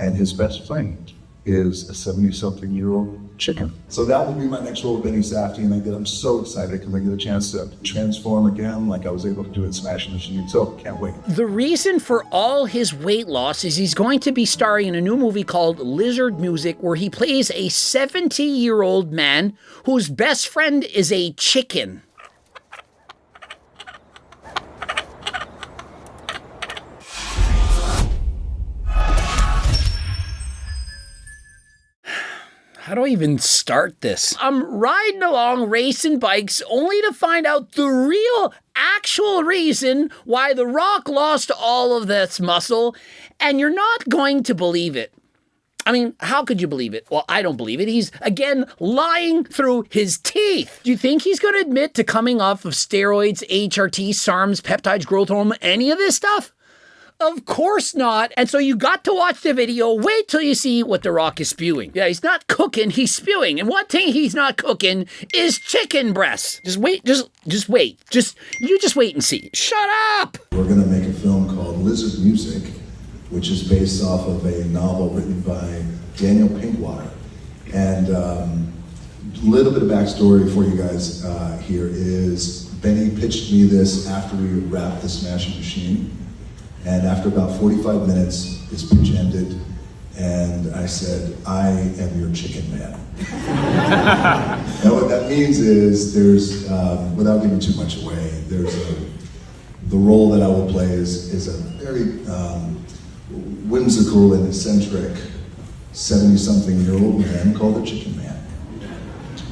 and his best friend is a 70-something-year-old chicken. So that will be my next role with Benny Safdie, and I'm so excited because I get a chance to transform again like I was able to do in Smashing Machine, so can't wait. The reason for all his weight loss is he's going to be starring in a new movie called Lizard Music, where he plays a 70-year-old man whose best friend is a chicken. How do I even start this? I'm riding along racing bikes only to find out the real actual reason why The Rock lost all of this muscle, and you're not going to believe it. I mean, how could you believe it? Well, I don't believe it. He's, again, lying through his teeth. Do you think he's going to admit to coming off of steroids, HRT, SARMs, peptides, growth hormone, any of this stuff? Of course not. And so you got to watch the video. Wait till you see what The Rock is spewing. Yeah, he's not cooking, he's spewing. And one thing he's not cooking is chicken breasts. Just wait, just wait. You just wait and see. Shut up! We're gonna make a film called Lizard Music, which is based off of a novel written by Daniel Pinkwater. And a little bit of backstory for you guys here is Benny pitched me this after we wrapped the Smashing Machine. And after about 45 minutes, his pitch ended, and I said, I am your chicken man. And what that means is there's, without giving too much away, the role that I will play is a very whimsical and eccentric 70-something-year-old man called the Chicken Man.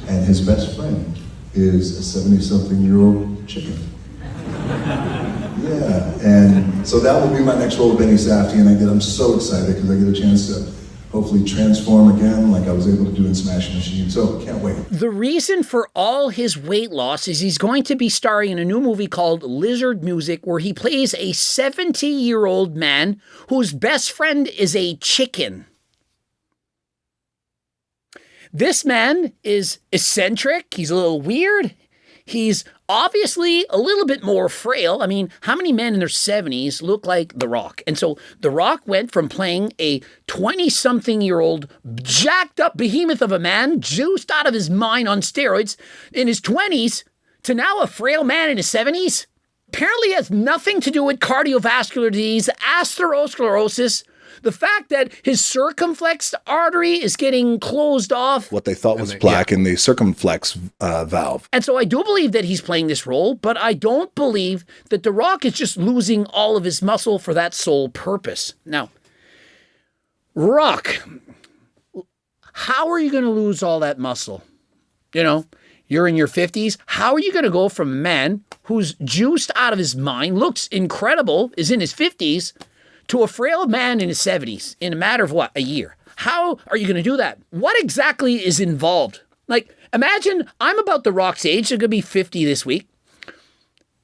And his best friend is a 70-something-year-old chicken. Yeah, and so that will be my next role with Benny Safdie, and I'm so excited because I get a chance to hopefully transform again like I was able to do in Smashing Machine, so can't wait. The reason for all his weight loss is he's going to be starring in a new movie called Lizard Music, where he plays a 70-year-old man whose best friend is a chicken. This man is eccentric, he's a little weird, he's obviously a little bit more frail. I mean, how many men in their 70s look like The Rock? And so The Rock went from playing a 20-something-year-old jacked up behemoth of a man, juiced out of his mind on steroids in his 20s, to now a frail man in his 70s? Apparently has nothing to do with cardiovascular disease, atherosclerosis, the fact that his circumflex artery is getting closed off. What they thought was plaque in the circumflex valve. And so I do believe that he's playing this role, but I don't believe that The Rock is just losing all of his muscle for that sole purpose. Now, Rock, how are you going to lose all that muscle? You know, you're in your 50s. How are you going to go from a man who's juiced out of his mind, looks incredible, is in his 50s, to a frail man in his 70s in a matter of what, a year? How are you going to do that? What exactly is involved? Like, imagine I'm about The Rock's age, I'm going to be 50 this week.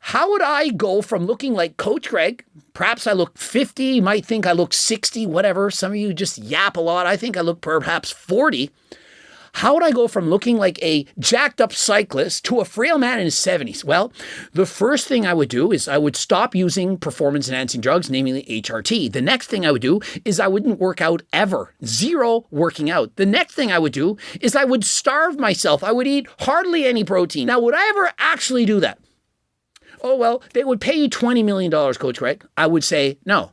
How would I go from looking like Coach Greg? Perhaps I look 50, you might think I look 60, whatever. Some of you just yap a lot. I think I look perhaps 40. How would I go from looking like a jacked up cyclist to a frail man in his 70s? Well, the first thing I would do is I would stop using performance enhancing drugs, namely HRT. The next thing I would do is I wouldn't work out ever. Zero working out. The next thing I would do is I would starve myself. I would eat hardly any protein. Now, would I ever actually do that? Oh, well, they would pay you $20 million, Coach Greg. I would say no.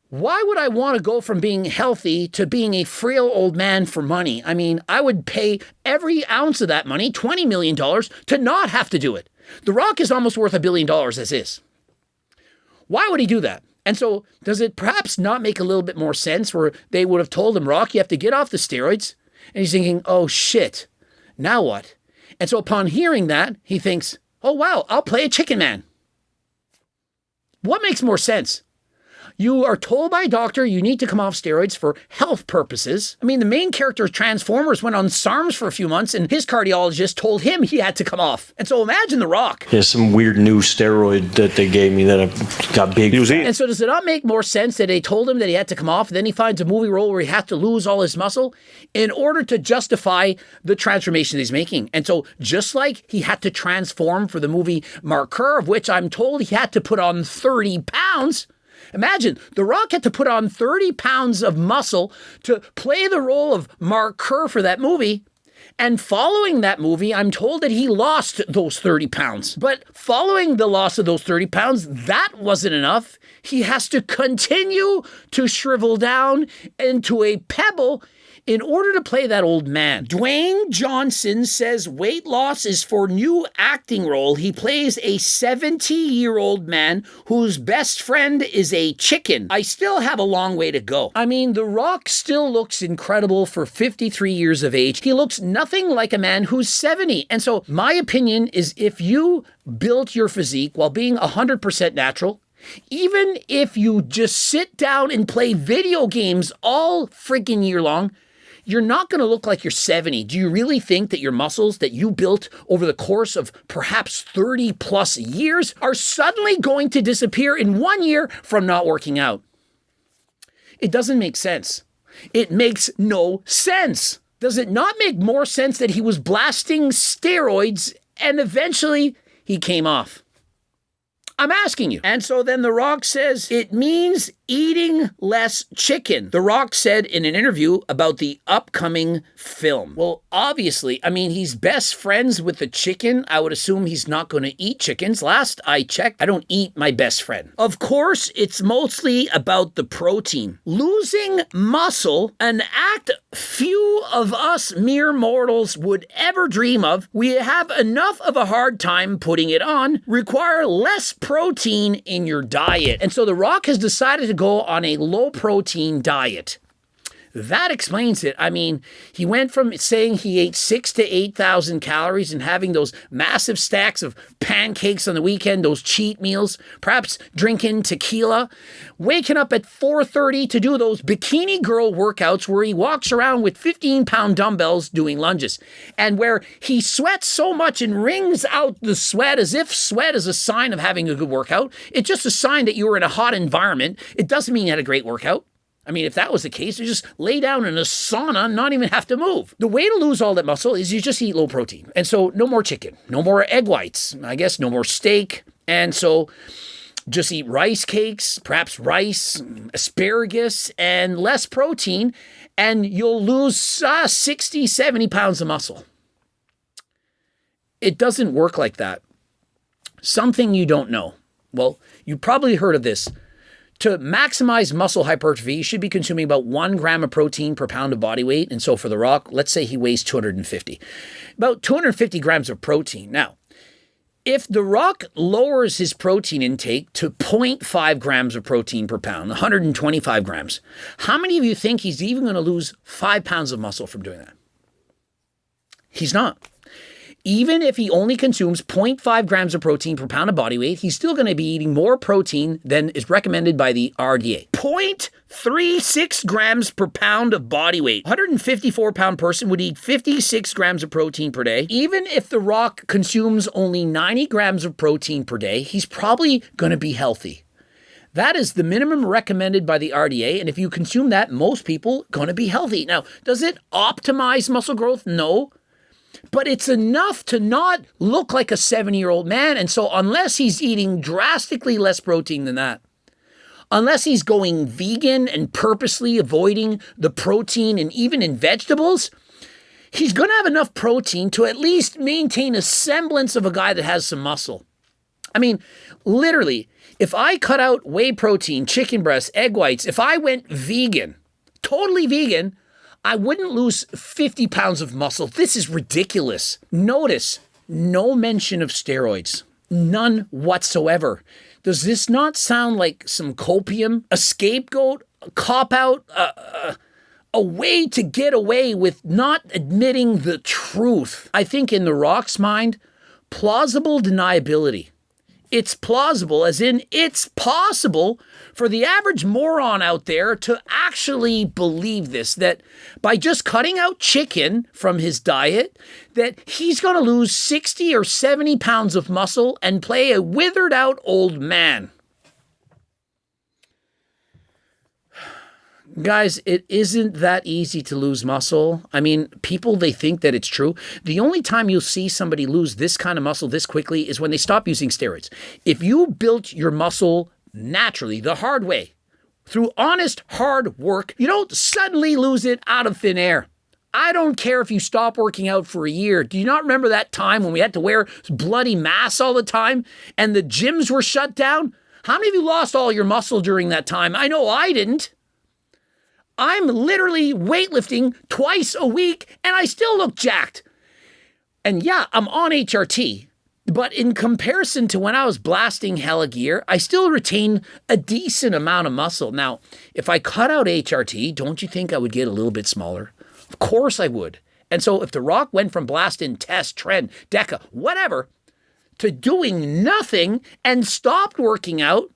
Why would I want to go from being healthy to being a frail old man for money? I mean, I would pay every ounce of that money, $20 million, to not have to do it. The Rock is almost worth $1 billion as is. Why would he do that? And so does it perhaps not make a little bit more sense where they would have told him, Rock, you have to get off the steroids? And he's thinking, oh shit, now what? And so upon hearing that, he thinks, oh wow, I'll play a chicken man. What makes more sense? You are told by a doctor you need to come off steroids for health purposes. I mean, the main character of Transformers went on SARMs for a few months and his cardiologist told him he had to come off. And so imagine The Rock. There's some weird new steroid that they gave me that I got big. And so does it not make more sense that they told him that he had to come off, and then he finds a movie role where he has to lose all his muscle in order to justify the transformation he's making? And so just like he had to transform for the movie Marker, of which I'm told he had to put on 30 pounds, Imagine, The Rock had to put on 30 pounds of muscle to play the role of Mark Kerr for that movie. And following that movie, I'm told that he lost those 30 pounds. But following the loss of those 30 pounds, that wasn't enough. He has to continue to shrivel down into a pebble in order to play that old man. Dwayne Johnson says weight loss is for new acting role. He plays a 70-year-old man whose best friend is a chicken. I still have a long way to go. I mean, The Rock still looks incredible for 53 years of age. He looks nothing like a man who's 70. And so my opinion is if you built your physique while being 100% natural, even if you just sit down and play video games all freaking year long, you're not going to look like you're 70. Do you really think that your muscles that you built over the course of perhaps 30 plus years are suddenly going to disappear in 1 year from not working out? It doesn't make sense. It makes no sense. Does it not make more sense that he was blasting steroids and eventually he came off? I'm asking you. And so then The Rock says it means eating less chicken. The Rock said in an interview about the upcoming film. Well, obviously, I mean, he's best friends with the chicken. I would assume he's not going to eat chickens. Last I checked, I don't eat my best friend. Of course, it's mostly about the protein. Losing muscle, an act few of us mere mortals would ever dream of. We have enough of a hard time putting it on, require less protein in your diet. And so The Rock has decided to go on a low protein diet. That explains it. I mean, he went from saying he ate 6,000 to 8,000 calories and having those massive stacks of pancakes on the weekend, those cheat meals, perhaps drinking tequila, waking up at 4:30 to do those bikini girl workouts where he walks around with 15-pound dumbbells doing lunges, and where he sweats so much and wrings out the sweat as if sweat is a sign of having a good workout. It's just a sign that you were in a hot environment. It doesn't mean you had a great workout. I mean, if that was the case, you just lay down in a sauna and not even have to move. The way to lose all that muscle is you just eat low protein. And so no more chicken, no more egg whites, I guess no more steak. And so just eat rice cakes, perhaps rice, asparagus, and less protein, and you'll lose 60, 70 pounds of muscle. It doesn't work like that. Something you don't know. Well, you probably heard of this. To maximize muscle hypertrophy, you should be consuming about 1 gram of protein per pound of body weight. And so for The Rock, let's say he weighs 250. About 250 grams of protein. Now, if The Rock lowers his protein intake to 0.5 grams of protein per pound, 125 grams, how many of you think he's even going to lose 5 pounds of muscle from doing that? He's not. Even if he only consumes 0.5 grams of protein per pound of body weight, he's still going to be eating more protein than is recommended by the RDA. 0.36 grams per pound of body weight. 154-pound person would eat 56 grams of protein per day. Even if The Rock consumes only 90 grams of protein per day, he's probably going to be healthy. That is the minimum recommended by the RDA, and if you consume that, most people are going to be healthy. Now, does it optimize muscle growth? No. But it's enough to not look like a 70-year-old man. And so unless he's eating drastically less protein than that, unless he's going vegan and purposely avoiding the protein and even in vegetables, he's going to have enough protein to at least maintain a semblance of a guy that has some muscle. I mean, literally, if I cut out whey protein, chicken breasts, egg whites, if I went vegan, totally vegan, I wouldn't lose 50 pounds of muscle. This is ridiculous. Notice, no mention of steroids. None whatsoever. Does this not sound like some copium? A scapegoat? A cop-out? A way to get away with not admitting the truth? I think in The Rock's mind, plausible deniability. It's plausible, as in it's possible for the average moron out there to actually believe this, that by just cutting out chicken from his diet, that he's going to lose 60 or 70 pounds of muscle and play a withered out old man. Guys, it isn't that easy to lose muscle. I mean, people, they think that it's true. The only time you'll see somebody lose this kind of muscle this quickly is when they stop using steroids. If you built your muscle naturally, the hard way, through honest, hard work. You don't suddenly lose it out of thin air. I don't care if you stop working out for a year. Do you not remember that time when we had to wear bloody masks all the time and the gyms were shut down? How many of you lost all your muscle during that time? I know I didn't. I'm literally weightlifting twice a week and I still look jacked. And yeah, I'm on HRT, but in comparison to when I was blasting hella gear, I still retain a decent amount of muscle. Now, if I cut out HRT, don't you think I would get a little bit smaller? Of course I would. And so if The Rock went from blasting Test, Trend, Deca, whatever, to doing nothing and stopped working out,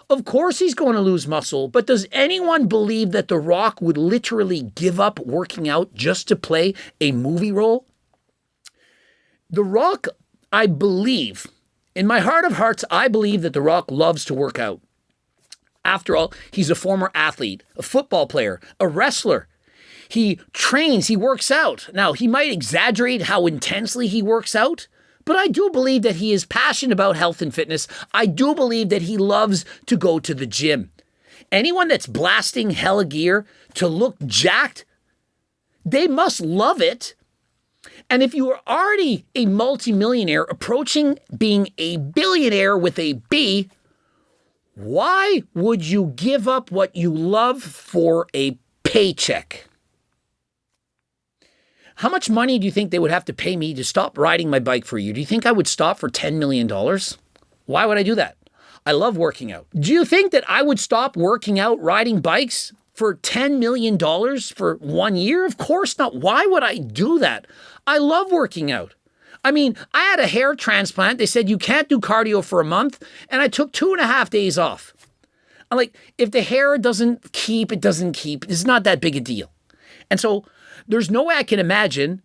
of course he's going to lose muscle. But does anyone believe that The Rock would literally give up working out just to play a movie role? The Rock, I believe, in my heart of hearts, I believe that The Rock loves to work out. After all, he's a former athlete, a football player, a wrestler. He trains, he works out. Now, he might exaggerate how intensely he works out, but I do believe that he is passionate about health and fitness. I do believe that he loves to go to the gym. Anyone that's blasting hella gear to look jacked, they must love it. And if you are already a multimillionaire approaching being a billionaire with a B, why would you give up what you love for a paycheck? How much money do you think they would have to pay me to stop riding my bike for you? Do you think I would stop for $10 million? Why would I do that? I love working out. Do you think that I would stop working out riding bikes for $10 million for 1 year? Of course not. Why would I do that? I love working out. I mean, I had a hair transplant. They said you can't do cardio for a month, and I took 2.5 days off. I'm like, if the hair doesn't keep, it doesn't keep. It's not that big a deal. And so there's no way I can imagine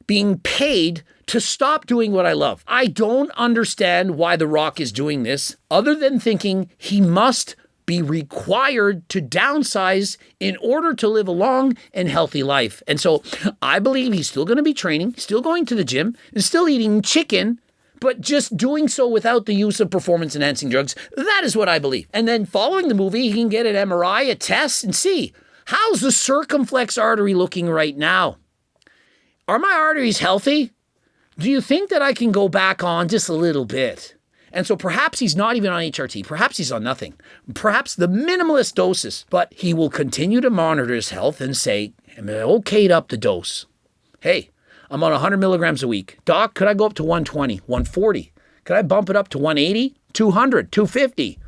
being paid to stop doing what I love. I don't understand why The Rock is doing this, other than thinking he must be required to downsize in order to live a long and healthy life. And so I believe he's still going to be training, still going to the gym, and still eating chicken, but just doing so without the use of performance-enhancing drugs. That is what I believe. And then following the movie, he can get an MRI, a test, and see, how's the circumflex artery looking right now? Are my arteries healthy? Do you think that I can go back on just a little bit? And so perhaps he's not even on HRT. Perhaps he's on nothing. Perhaps the minimalist doses. But he will continue to monitor his health and say, am I okayed up the dose? Hey, I'm on 100 milligrams a week. Doc, could I go up to 120, 140? Could I bump it up to 180, 200, 250?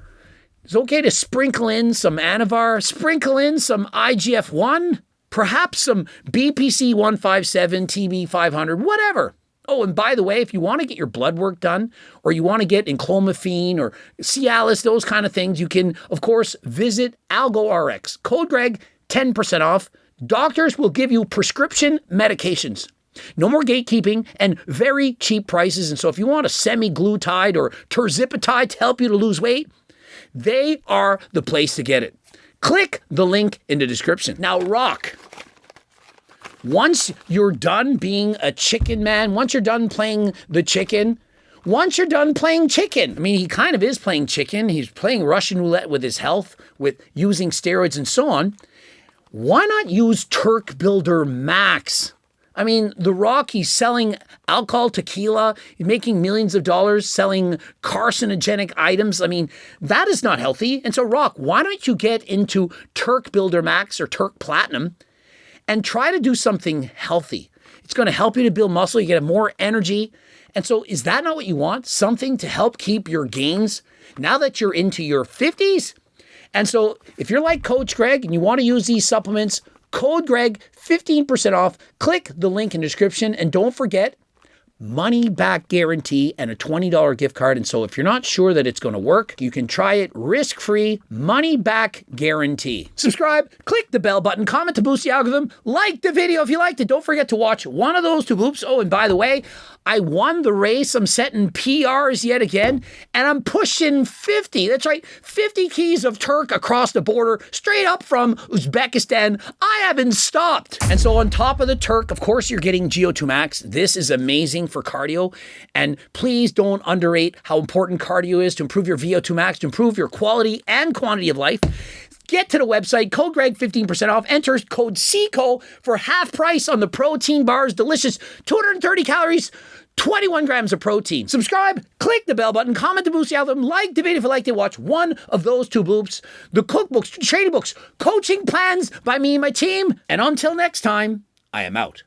It's okay to sprinkle in some Anavar, sprinkle in some IGF-1, perhaps some BPC 157, TB 500, whatever. Oh, and by the way, if you want to get your blood work done, or you want to get enclomiphene or Cialis, those kind of things, you can, of course, visit AlgoRx. Code Greg, 10% off. Doctors will give you prescription medications. No more gatekeeping and very cheap prices. And so if you want a semi-glutide or terzipatide to help you to lose weight, they are the place to get it. Click the link in the description. Now, Rock, once you're done being a chicken man, once you're done playing the chicken, once you're done playing chicken, I mean, he kind of is playing chicken. He's playing Russian roulette with his health, with using steroids and so on. Why not use Turk Builder Max? I mean, The Rock, he's selling alcohol, tequila, he's making millions of dollars selling carcinogenic items. I mean, that is not healthy. And so, Rock, why don't you get into Turk Builder Max or Turk Platinum and try to do something healthy? It's going to help you to build muscle. You get more energy. And so is that not what you want? Something to help keep your gains now that you're into your 50s? And so if you're like Coach Greg and you want to use these supplements, Code Greg, 15% off. Click the link in the description. And don't forget, money back guarantee and a $20 gift card. And so if you're not sure that it's going to work, you can try it risk-free, money back guarantee. Subscribe, click the bell button, comment to boost the algorithm, like the video if you liked it. Don't forget to watch one of those two bloops. Oh, and by the way, I won the race. I'm setting PRs yet again, and I'm pushing 50. That's right, 50 keys of Turk across the border, straight up from Uzbekistan. I haven't stopped. And so on top of the Turk, of course, you're getting GO2 Max. This is amazing. everything for cardio. And please don't underrate how important cardio is to improve your VO2 max, to improve your quality and quantity of life. Get to the website, code Greg 15% off, enter code CICO for half price on the protein bars. Delicious, 230 calories, 21 grams of protein. Subscribe, click the bell button, comment to boost the algorithm, like, debate if you like to watch one of those two bloops, the cookbooks, training books, coaching plans by me and my team. And until next time, I am out.